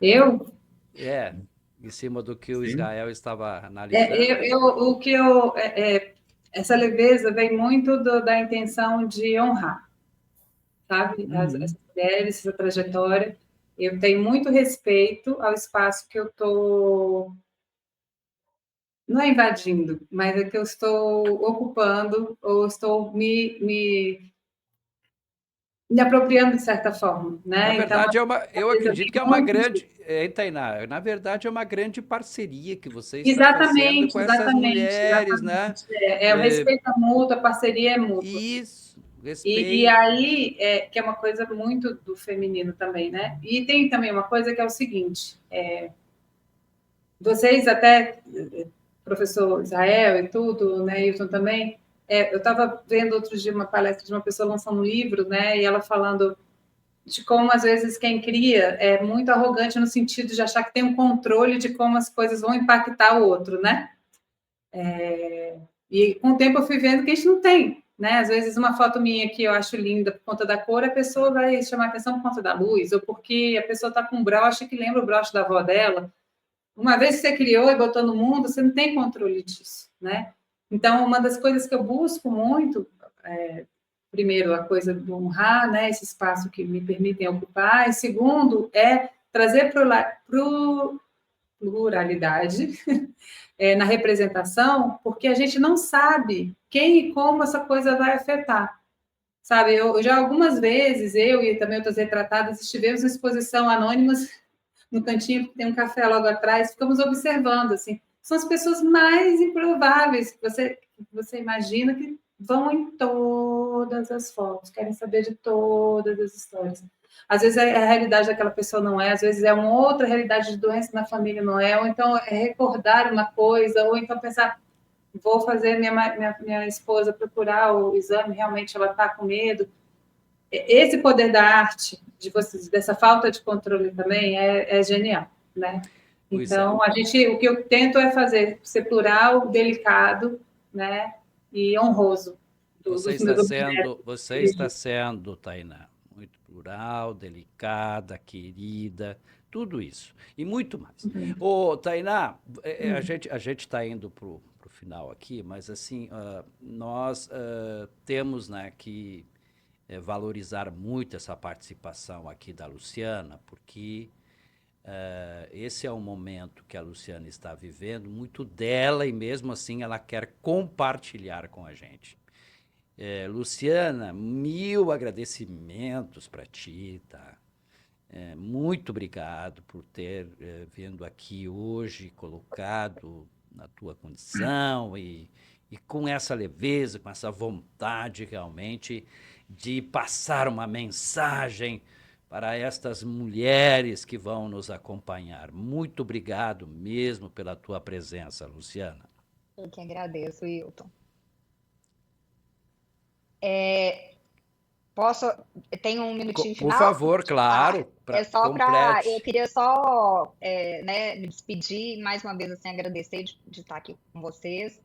Eu? Em cima do que o Sim. Israel estava analisando. Essa leveza vem muito da intenção de honrar, sabe? Essas mulheres, essa trajetória. Eu tenho muito respeito ao espaço que eu estou, não é invadindo, mas é que eu estou ocupando ou estou me apropriando de certa forma, né? Na Então, verdade, eu acredito que é uma grande, Tainá, na verdade é uma grande parceria que você está fazendo com essas mulheres, né? O respeito é mútuo, a parceria é mútua. Isso, E respeito. aí, que é uma coisa muito do feminino também, né? E tem também uma coisa que é o seguinte, vocês até, professor Israel e tudo, né, Hilton também, eu estava vendo outro dia uma palestra de uma pessoa lançando um livro, né, e ela falando de como, às vezes, quem cria é muito arrogante no sentido de achar que tem um controle de como as coisas vão impactar o outro, né? E com o tempo eu fui vendo que a gente não tem, né? Às vezes uma foto minha que eu acho linda por conta da cor, a pessoa vai chamar atenção por conta da luz, ou porque a pessoa está com um broche que lembra o broche da avó dela. Uma vez que você criou e botou no mundo, você não tem controle disso, né? Então, uma das coisas que eu busco muito, primeiro, a coisa do honrar, né, esse espaço que me permitem ocupar, e segundo, é trazer pluralidade na representação, porque a gente não sabe quem e como essa coisa vai afetar. Sabe, eu já algumas vezes, eu e também outras retratadas, estivemos em exposição anônimas no cantinho, que tem um café logo atrás, ficamos observando, assim, são as pessoas mais improváveis que você imagina que vão em todas as fotos, querem saber de todas as histórias. Às vezes a realidade daquela pessoa não é, às vezes é uma outra realidade de doença na família não é, ou então é recordar uma coisa, ou então pensar, vou fazer minha esposa procurar o exame, realmente ela está com medo. Esse poder da arte, dessa falta de controle também, é genial, né? Então, o que eu tento é fazer, ser plural, delicado, né? E honroso. Você está sendo, Tainá, muito plural, delicada, querida, tudo isso. E muito mais. Ô, Tainá, a gente está indo para o final aqui, mas assim, nós temos, né, que valorizar muito essa participação aqui da Luciana, porque esse é um momento que a Luciana está vivendo, muito dela, e mesmo assim ela quer compartilhar com a gente. Luciana, 1000 agradecimentos para ti, tá? Muito obrigado por ter vindo aqui hoje, colocado na tua condição e com essa leveza, com essa vontade realmente de passar uma mensagem para estas mulheres que vão nos acompanhar. Muito obrigado mesmo pela tua presença, Luciana. Eu que agradeço, Hilton. Tem um minutinho Por final? favor, claro. Eu queria só né, me despedir mais uma vez, assim, agradecer de estar aqui com vocês.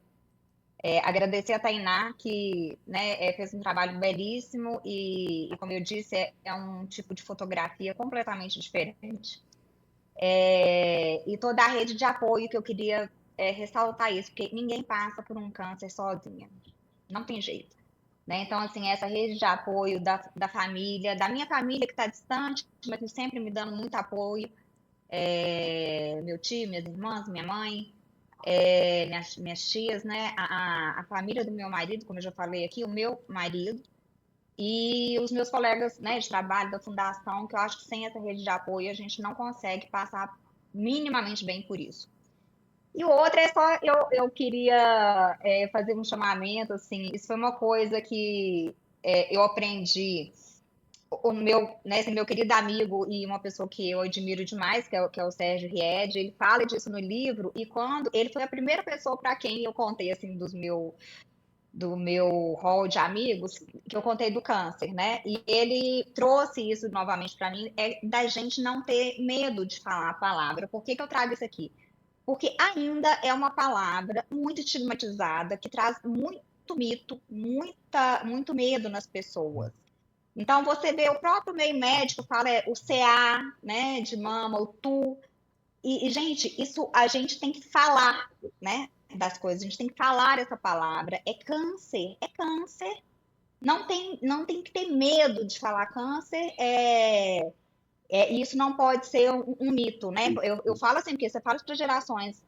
Agradecer a Tainá, que né, fez um trabalho belíssimo e como eu disse, é um tipo de fotografia completamente diferente. E toda a rede de apoio que eu queria ressaltar isso, porque ninguém passa por um câncer sozinha. Não tem jeito. Né? Então, assim, essa rede de apoio da família, da minha família que está distante, mas que sempre me dando muito apoio, meu tio, minhas irmãs, minha mãe, minhas tias, né? A família do meu marido, como eu já falei aqui, o meu marido, e os meus colegas, né, de trabalho da fundação, que eu acho que sem essa rede de apoio a gente não consegue passar minimamente bem por isso. E o outro é só, eu queria fazer um chamamento, assim, isso foi uma coisa que eu aprendi, esse meu querido amigo e uma pessoa que eu admiro demais, que é o Sérgio Ried, ele fala disso no livro, e quando ele foi a primeira pessoa para quem eu contei, assim, do meu hall de amigos, que eu contei do câncer, né? E ele trouxe isso novamente para mim, da gente não ter medo de falar a palavra. Por que eu trago isso aqui? Porque ainda é uma palavra muito estigmatizada, que traz muito mito, muito medo nas pessoas. Então, você vê o próprio meio médico, fala o CA, né, de mama, o TU. Gente, isso a gente tem que falar, né, das coisas. A gente tem que falar essa palavra. É câncer, é câncer. Não tem que ter medo de falar câncer. E isso não pode ser um mito, né? Eu falo assim, porque você fala para gerações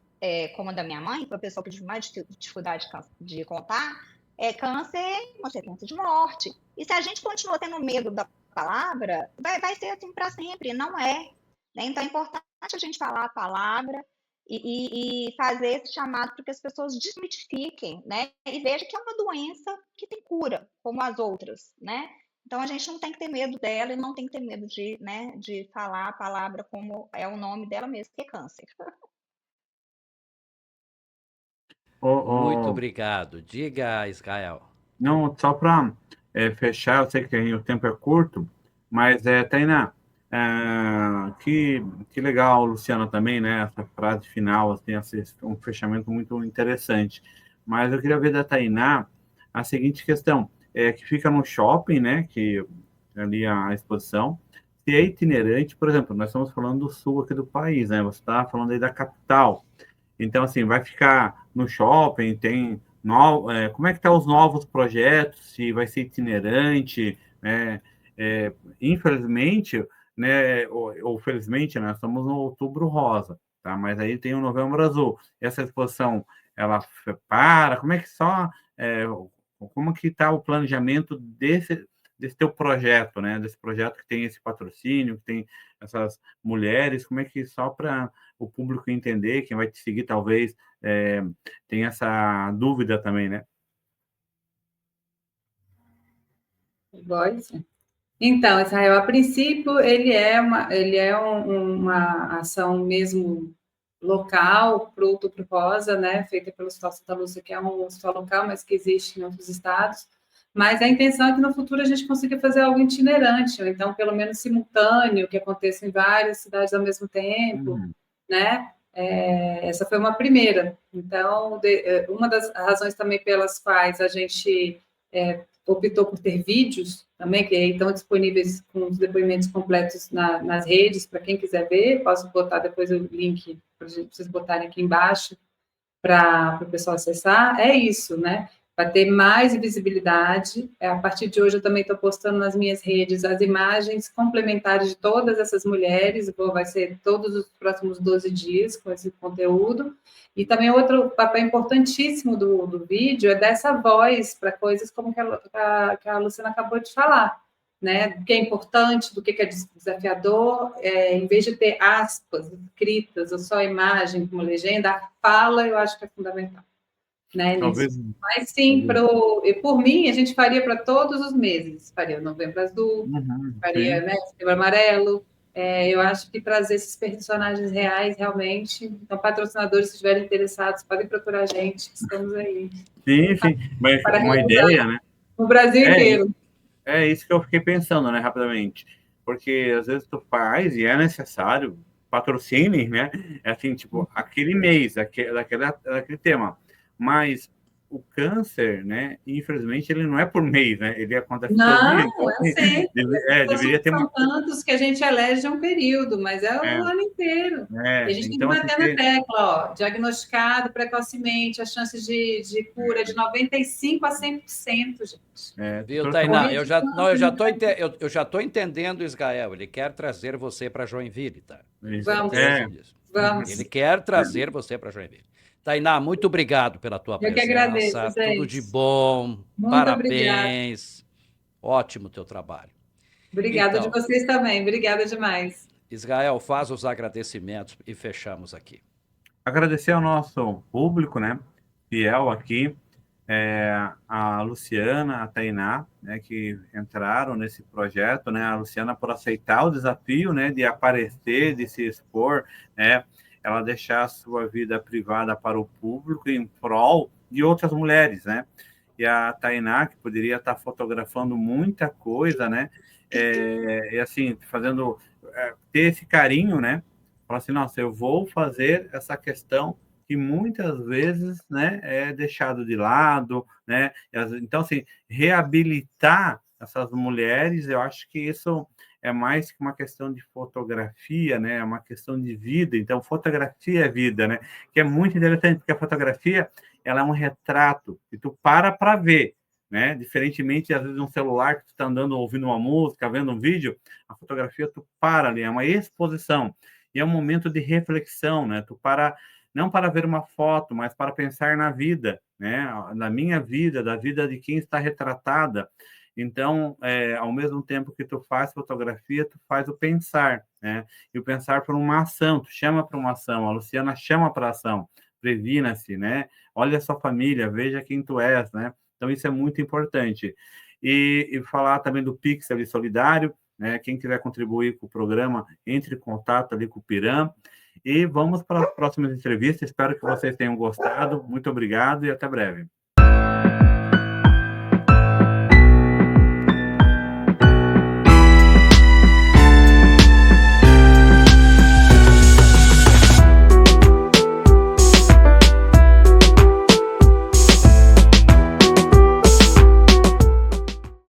como a da minha mãe, para a pessoa que tem mais dificuldade de contar, câncer é uma sequência de morte. E se a gente continua tendo medo da palavra, vai ser assim para sempre, não é. Né? Então é importante a gente falar a palavra e fazer esse chamado para que as pessoas desmitifiquem, né? E vejam que é uma doença que tem cura, como as outras, né? Então a gente não tem que ter medo dela e não tem que ter medo de, né, de falar a palavra como é o nome dela mesmo, que é câncer. Muito Ô, obrigado. Diga, Israel. não, só para fechar, eu sei que o tempo é curto, mas, Tainá, que legal, Luciana, também, né? Essa frase final, assim, um fechamento muito interessante. Mas eu queria ver da Tainá a seguinte questão, que fica no shopping, né? Que ali a exposição, se é itinerante, por exemplo, nós estamos falando do sul aqui do país, né? Você está falando aí da capital. Então, assim, vai ficar no shopping, como é que estão os novos projetos, se vai ser itinerante, né? Infelizmente, né, ou felizmente, nós estamos no Outubro Rosa, tá? Mas aí tem o Novembro Azul. Essa exposição, ela como é que é, como que está o planejamento desse teu projeto, né? Desse projeto que tem esse patrocínio, que tem essas mulheres, como é que só para o público entender, quem vai te seguir talvez tem essa dúvida também, né? Pode. Então, Israel, a princípio, uma ação mesmo local para o Outubro Rosa, né, feita pelo Hospital Santa Lúcia, que é um hospital local, mas que existe em outros estados. Mas a intenção é que no futuro a gente consiga fazer algo itinerante, ou então pelo menos simultâneo, que aconteça em várias cidades ao mesmo tempo, né? Essa foi uma primeira. Então, uma das razões também pelas quais a gente optou por ter vídeos também, que estão disponíveis com os depoimentos completos nas redes, para quem quiser ver, posso botar depois o link para vocês botarem aqui embaixo para o pessoal acessar, é isso, né? Para ter mais visibilidade. A partir de hoje eu também estou postando nas minhas redes as imagens complementares de todas essas mulheres, vai ser todos os próximos 12 dias com esse conteúdo. E também outro papel importantíssimo do vídeo é dar essa voz para coisas como que a Luciana acabou de falar, né? Do que é importante, do que é desafiador, em vez de ter aspas escritas ou só imagem como legenda, a fala eu acho que é fundamental, né? Talvez. Mas sim, por mim, a gente faria para todos os meses, faria o Novembro Azul, faria, né, Setembro Amarelo. Eu acho que trazer esses personagens reais, realmente. Então, patrocinadores, se estiverem interessados, podem procurar a gente, estamos aí. Sim, mas uma ideia, né? No Brasil inteiro. É isso que eu fiquei pensando, né, rapidamente. Porque às vezes tu faz e é necessário patrocínio, né? É assim, tipo, aquele mês, daquele tema. Mas o câncer, né, infelizmente, ele não é por mês, né? Ele acontece todo dia. Então, Não, sempre. Deveria ter São tantos que a gente elege um período, mas é o ano inteiro. E a gente tem que bater na tecla, ó, diagnosticado precocemente, as chances de cura de 95% a 100%, gente. Viu, Tainá? Eu já estou entendendo o Israel. Ele quer trazer você para Joinville, tá? Vamos. Ele quer trazer você para Joinville. Tainá, muito obrigado pela tua presença. Eu que agradeço, gente. Tudo de bom. Muito parabéns. Obrigada. Ótimo teu trabalho. Obrigada de vocês também. Obrigada demais. Israel, faz os agradecimentos e fechamos aqui. Agradecer ao nosso público, né? Fiel aqui. A Luciana, a Tainá, né, que entraram nesse projeto, né, a Luciana por aceitar o desafio, né, de aparecer, de se expor, né, ela deixar a sua vida privada para o público em prol de outras mulheres, né, e a Tainá, que poderia estar fotografando muita coisa, né? E assim, fazendo, ter esse carinho, né? Falar assim, nossa, eu vou fazer essa questão que muitas vezes, né, é deixado de lado, né? Então, assim, reabilitar essas mulheres, eu acho que isso é mais que uma questão de fotografia, né? É uma questão de vida. Então, fotografia é vida, né? Que é muito interessante, porque a fotografia, ela é um retrato que tu para ver, né? Diferentemente, às vezes, um celular que tu está andando, ouvindo uma música, vendo um vídeo, a fotografia tu para ali, é uma exposição. E é um momento de reflexão, né? Tu para, não para ver uma foto, mas para pensar na vida, né? Na minha vida, da vida de quem está retratada. Então, ao mesmo tempo que tu faz fotografia, tu faz o pensar, né? E o pensar por uma ação, tu chama para uma ação, a Luciana chama para ação, previna-se, né? Olha a sua família, veja quem tu és, né? Então, isso é muito importante. E falar também do Pix ali solidário, né? Quem quiser contribuir com o programa, entre em contato ali com o Piram. E vamos para as próximas entrevistas. Espero que vocês tenham gostado. Muito obrigado e até breve.